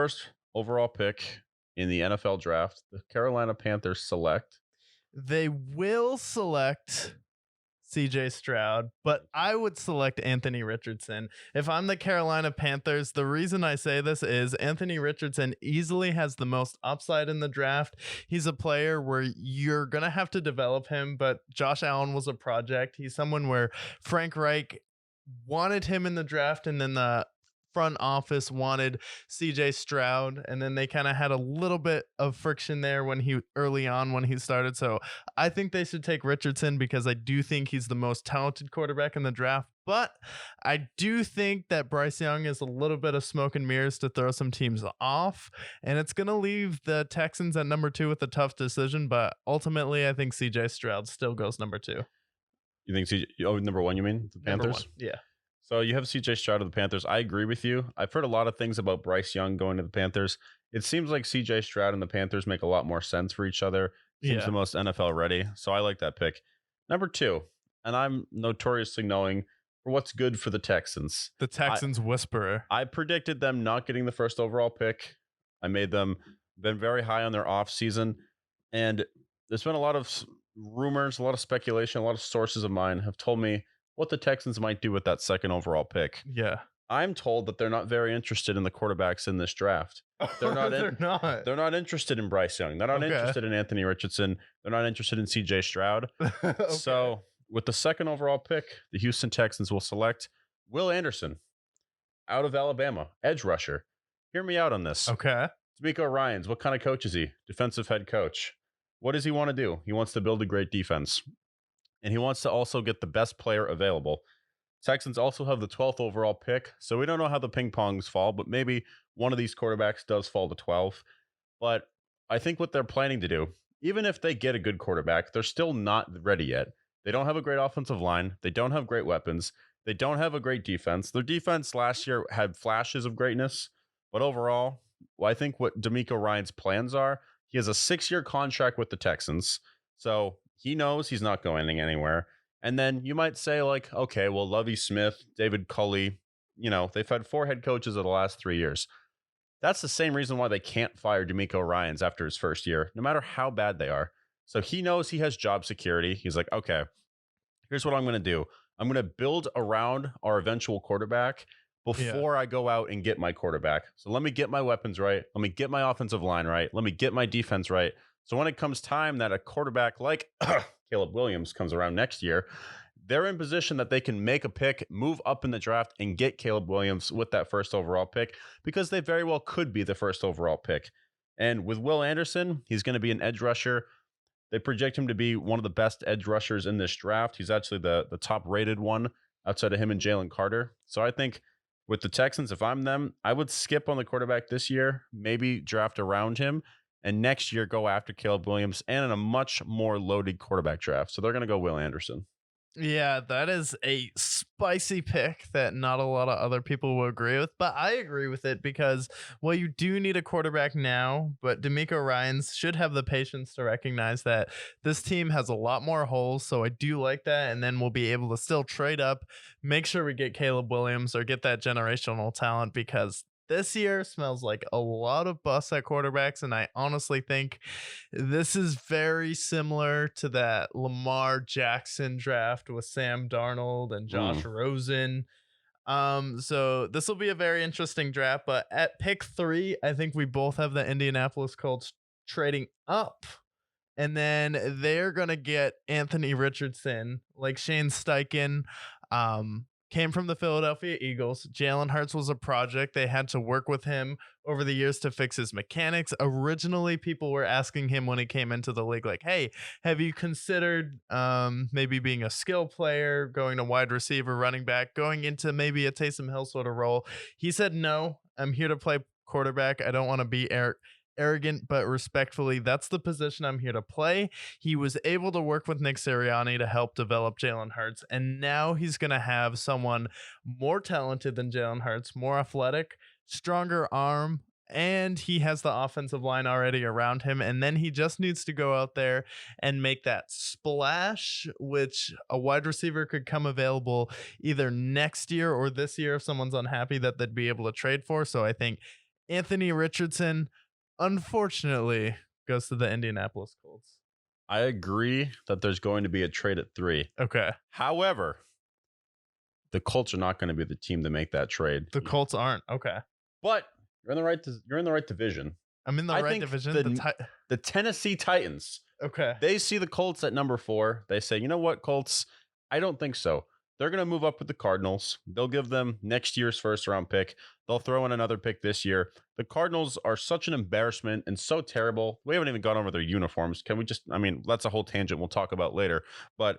first overall pick in the NFL draft, the Carolina Panthers select. They will select CJ Stroud, but I would select Anthony Richardson. If I'm the Carolina Panthers, the reason I say this is Anthony Richardson easily has the most upside in the draft. He's a player where you're going to have to develop him, but Josh Allen was a project. He's someone where Frank Reich wanted him in the draft, and then the front office wanted CJ Stroud, and then they kind of had a little bit of friction there when he early on when he started. So I think they should take Richardson because I do think he's the most talented quarterback in the draft. But I do think that Bryce Young is a little bit of smoke and mirrors to throw some teams off, and it's going to leave the Texans at number 2 with a tough decision. But ultimately, I think CJ Stroud still goes number 2. You think number 1, you mean? The Number Panthers? 1, yeah. So you have CJ Stroud of the Panthers. I agree with you. I've heard a lot of things about Bryce Young going to the Panthers. It seems like CJ Stroud and the Panthers make a lot more sense for each other. Seems the most NFL ready. So I like that pick. Number 2, and I'm notoriously knowing for what's good for the Texans. The Texans whisperer. I predicted them not getting the first overall pick. I made them been very high on their off season. And there's been a lot of rumors, a lot of speculation, a lot of sources of mine have told me what the Texans might do with that second overall pick. Yeah. I'm told that they're not very interested in the quarterbacks in this draft. They're not. They're not interested in Bryce Young. They're not interested in Anthony Richardson. They're not interested in CJ Stroud. Okay. So with the second overall pick, the Houston Texans will select Will Anderson out of Alabama, edge rusher. Hear me out on this. Okay. D'Amico Ryans, what kind of coach is he? Defensive head coach. What does he want to do? He wants to build a great defense. And he wants to also get the best player available. Texans also have the 12th overall pick, so we don't know how the ping pongs fall, but maybe one of these quarterbacks does fall to 12. But I think what they're planning to do, even if they get a good quarterback, they're still not ready yet. They don't have a great offensive line. They don't have great weapons. They don't have a great defense. Their defense last year had flashes of greatness, but overall, I think what D'Amico Ryans' plans are, he has a 6-year contract with the Texans, so he knows he's not going anywhere. And then you might say, like, okay, well, Lovie Smith, David Culley, they've had 4 head coaches of the last 3 years. That's the same reason why they can't fire D'Amico Ryans after his first year, no matter how bad they are. So he knows he has job security. He's like, okay, here's what I'm going to do. I'm going to build around our eventual quarterback before I go out and get my quarterback. So let me get my weapons right. Let me get my offensive line right. Let me get my defense right. So when it comes time that a quarterback like Caleb Williams comes around next year, they're in position that they can make a pick, move up in the draft, and get Caleb Williams with that first overall pick because they very well could be the first overall pick. And with Will Anderson, he's going to be an edge rusher. They project him to be one of the best edge rushers in this draft. He's actually the top rated one outside of him and Jalen Carter. So I think with the Texans, if I'm them, I would skip on the quarterback this year, maybe draft around him, and next year go after Caleb Williams and in a much more loaded quarterback draft. So they're going to go Will Anderson. Yeah, that is a spicy pick that not a lot of other people will agree with, but I agree with it because, well, you do need a quarterback now, but D'Amico Ryans should have the patience to recognize that this team has a lot more holes, so I do like that, and then we'll be able to still trade up, make sure we get Caleb Williams or get that generational talent because this year smells like a lot of busts at quarterbacks, and I honestly think this is very similar to that Lamar Jackson draft with Sam Darnold and Josh Rosen. So this will be a very interesting draft, but at pick 3, I think we both have the Indianapolis Colts trading up. And then they're going to get Anthony Richardson, like Shane Steichen. Came from the Philadelphia Eagles. Jalen Hurts was a project. They had to work with him over the years to fix his mechanics. Originally, people were asking him when he came into the league, like, hey, have you considered maybe being a skill player, going to wide receiver, running back, going into maybe a Taysom Hill sort of role? He said, no, I'm here to play quarterback. I don't want to be arrogant, but respectfully, that's the position I'm here to play. He was able to work with Nick Sirianni to help develop Jalen Hurts, and now he's going to have someone more talented than Jalen Hurts, more athletic, stronger arm, and he has the offensive line already around him, and then he just needs to go out there and make that splash, which a wide receiver could come available either next year or this year if someone's unhappy that they'd be able to trade for. So I think Anthony Richardson, unfortunately, goes to the Indianapolis Colts. I agree that there's going to be a trade at 3. Okay. However, the Colts are not going to be the team to make that trade. The Colts aren't. Okay. But you're in the right division. I'm in the I right think division. the Tennessee Titans, Okay. they see the Colts at number 4. They say, you know what, Colts? I don't think so. They're going to move up with the Cardinals. They'll give them next year's first round pick. They'll throw in another pick this year. The Cardinals are such an embarrassment and so terrible. We haven't even gone over their uniforms. Can we just, I mean, that's a whole tangent we'll talk about later. But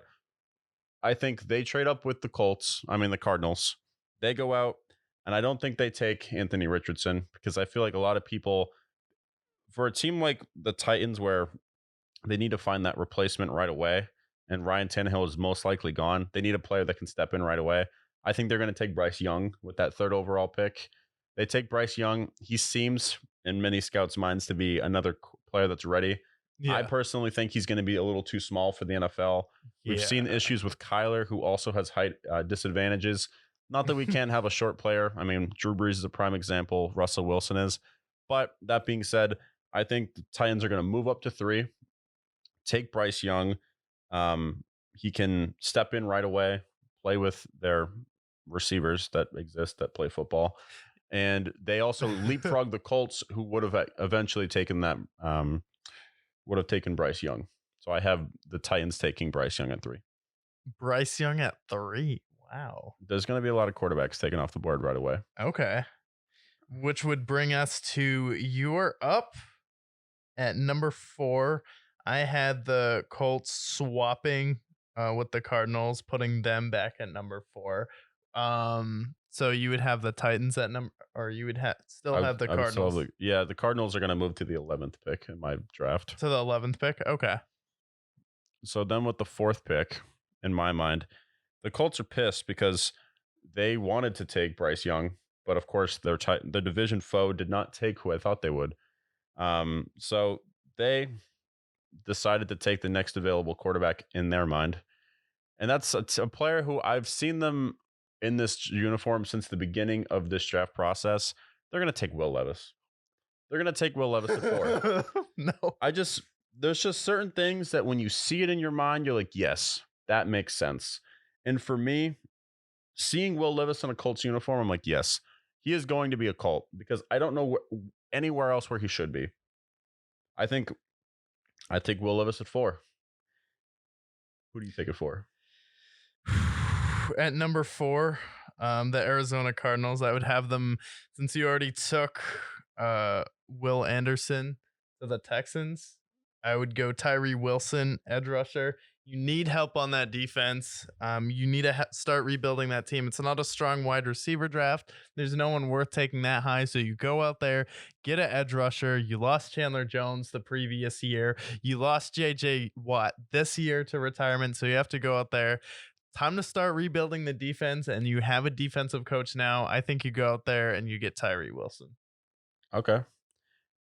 I think they trade up with the Cardinals. They go out, and I don't think they take Anthony Richardson because I feel like a lot of people, for a team like the Titans where they need to find that replacement right away, and Ryan Tannehill is most likely gone, they need a player that can step in right away. I think they're going to take Bryce Young with that 3rd overall pick. They take Bryce Young. He seems, in many scouts' minds, to be another player that's ready. Yeah. I personally think he's going to be a little too small for the NFL. We've seen issues with Kyler, who also has height disadvantages. Not that we can't have a short player. I mean, Drew Brees is a prime example. Russell Wilson is. But that being said, I think the Titans are going to move up to 3, take Bryce Young. He can step in right away, play with their receivers that exist that play football. And they also leapfrog the Colts, who would have eventually taken that, would have taken Bryce Young. So I have the Titans taking Bryce Young at 3. Bryce Young at 3. Wow. There's going to be a lot of quarterbacks taken off the board right away. Okay. Which would bring us to you're up at number 4. I had the Colts swapping with the Cardinals, putting them back at number 4. So you would have the Titans at number, or you would still have the Cardinals. The Cardinals are going to move to the 11th pick in my draft. To the 11th pick? Okay. So then with the 4th pick, in my mind, the Colts are pissed because they wanted to take Bryce Young, but of course their division foe did not take who I thought they would. So they decided to take the next available quarterback in their mind. And that's a player who I've seen them in this uniform since the beginning of this draft process. They're going to take Will Levis. They're going to take Will Levis at 4. No. There's just certain things that when you see it in your mind, you're like, yes, that makes sense. And for me, seeing Will Levis in a Colts uniform, I'm like, yes, he is going to be a Colt because I don't know anywhere else where he should be. I think I take Will Levis at 4. Who do you take it for? At number 4, the Arizona Cardinals. I would have them, since you already took Will Anderson to the Texans, I would go Tyree Wilson, edge rusher. You need help on that defense. You need to start rebuilding that team. It's not a strong wide receiver draft. There's no one worth taking that high. So you go out there, get an edge rusher. You lost Chandler Jones the previous year. You lost J.J. Watt this year to retirement. So you have to go out there. Time to start rebuilding the defense, and you have a defensive coach now. I think you go out there and you get Tyree Wilson. Okay.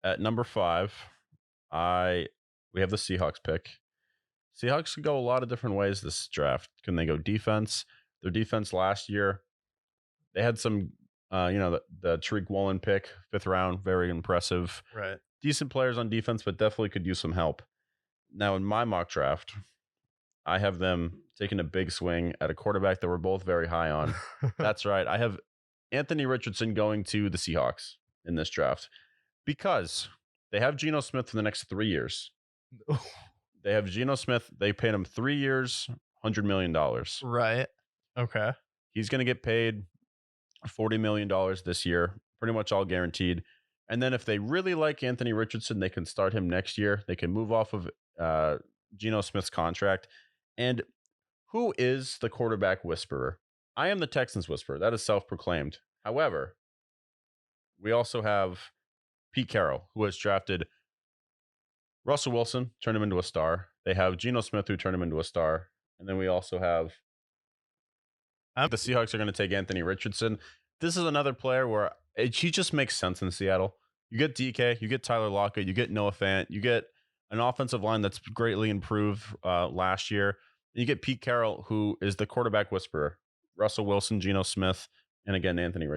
At number 5, we have the Seahawks pick. Seahawks could go a lot of different ways this draft. Can they go defense? Their defense last year, they had some, the Tariq Woolen pick, 5th round, very impressive. Right. Decent players on defense, but definitely could use some help. Now, in my mock draft, I have them taking a big swing at a quarterback that we're both very high on. That's right. I have Anthony Richardson going to the Seahawks in this draft because they have Geno Smith for the next 3 years. They have Geno Smith. They paid him 3 years, $100 million. Right. Okay. He's going to get paid $40 million this year, pretty much all guaranteed. And then if they really like Anthony Richardson, they can start him next year. They can move off of Geno Smith's contract. And who is the quarterback whisperer? I am the Texans whisperer. That is self-proclaimed. However, we also have Pete Carroll, who has drafted Russell Wilson, turned him into a star. They have Geno Smith, who turned him into a star. And then we also have the Seahawks are going to take Anthony Richardson. This is another player where he just makes sense in Seattle. You get DK, you get Tyler Lockett, you get Noah Fant, you get an offensive line that's greatly improved last year. And you get Pete Carroll, who is the quarterback whisperer. Russell Wilson, Geno Smith, and again, Anthony Richardson.